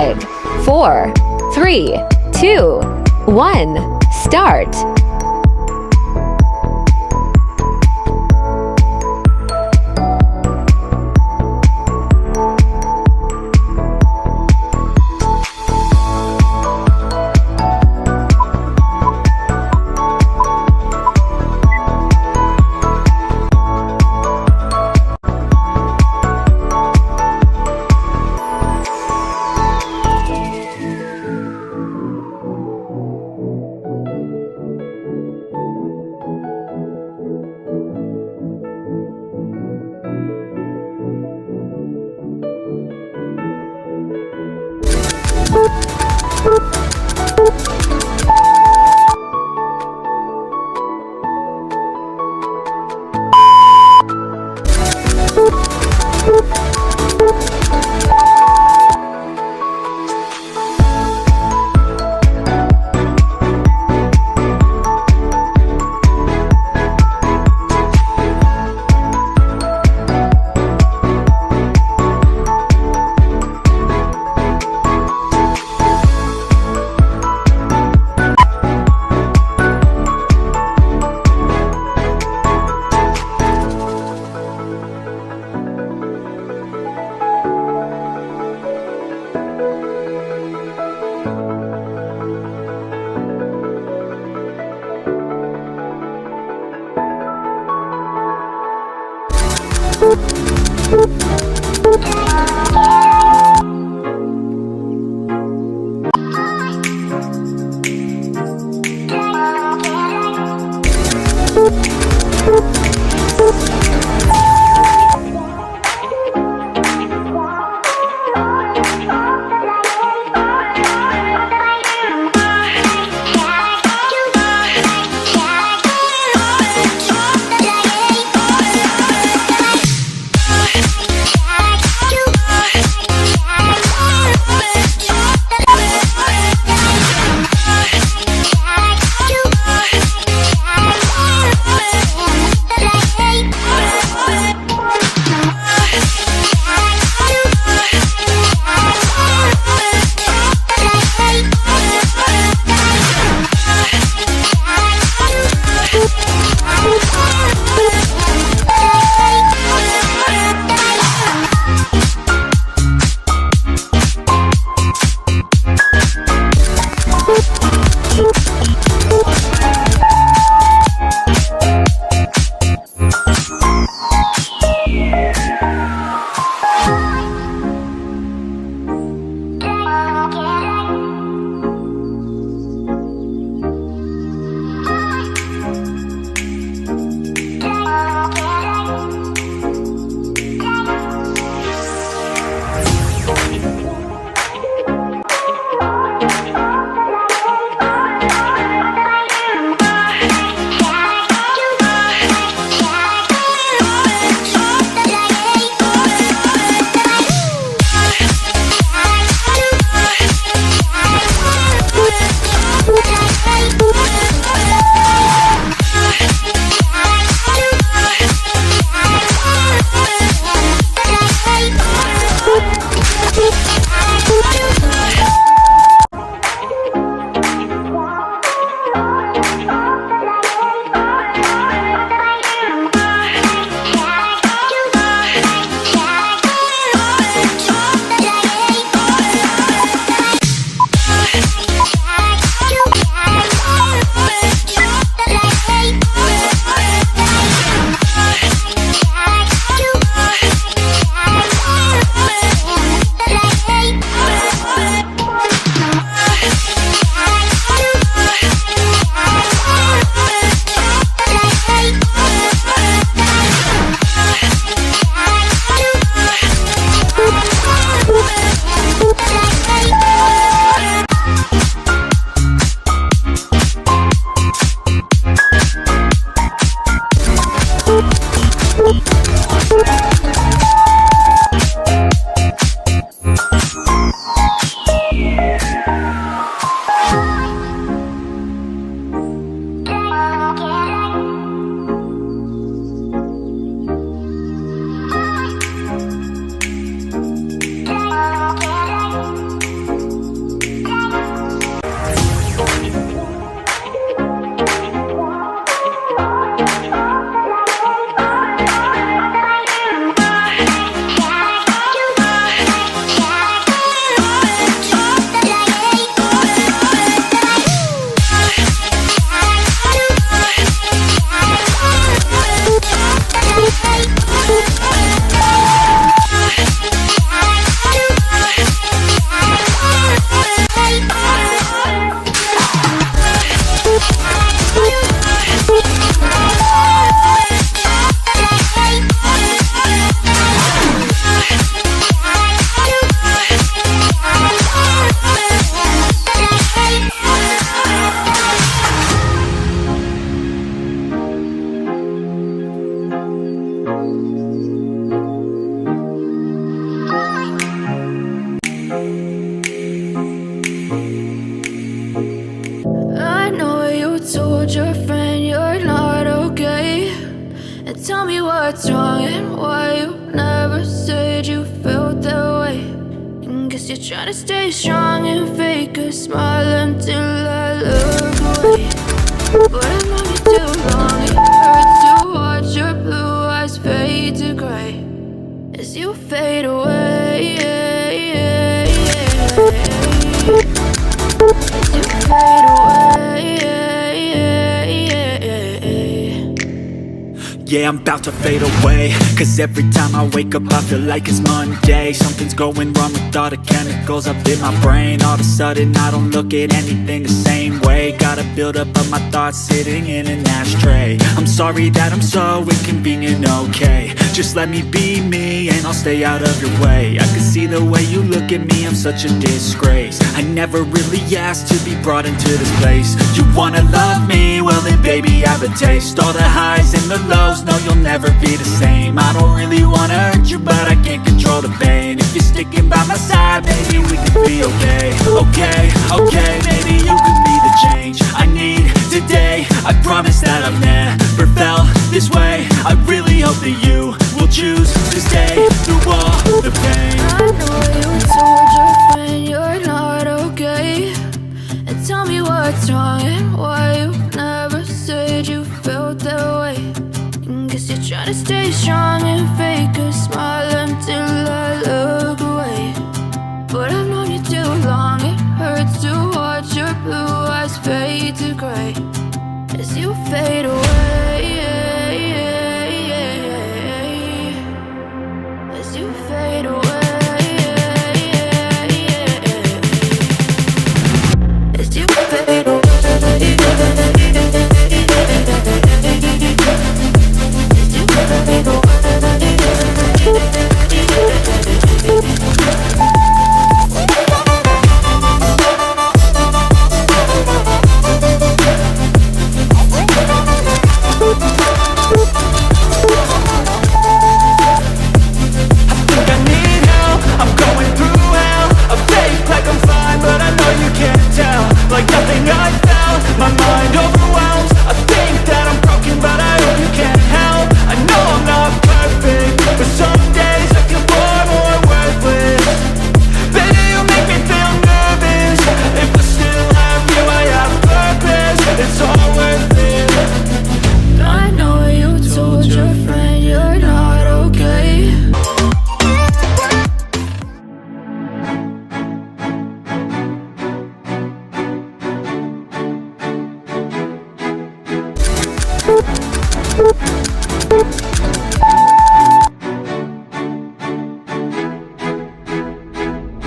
5, 4, 3, 2, 1, start. Tell me what's wrong and why you never said you felt that way. And guess you're trying to stay strong and fake a smile until I look away. But I've known you too long, it hurts to watch your blue eyes fade to gray as you fade away. As you fade away. Yeah, I'm about to fade away, cause every time I wake up I feel like it's Monday. Something's going wrong with all the chemicals up in my brain. All of a sudden I don't look at anything the same way. Gotta build up of my thoughts sitting in an ashtray. I'm sorry that I'm so inconvenient, okay. Just let me be me and I'll stay out of your way. I can see the way you look at me, I'm such a disgrace. I never really asked to be brought into this place. You wanna love me? Well then baby I have a taste. All the highs and the lows, no you'll never be the same. I don't really wanna hurt you but I can't control the pain. If you're sticking by my side, maybe we can be okay. Okay, maybe you could be the change I need today. I promise that I've never felt this way. I really hope that you will choose to stay through all the pain. I know you told your friend you're not okay. And tell me what's wrong and why you never said you felt that way. And guess you're trying to stay strong and fake a smile until I look away. But I've known you too long, it hurts to watch your blue eyes fade to gray as you fade away. As you fade away. As you fade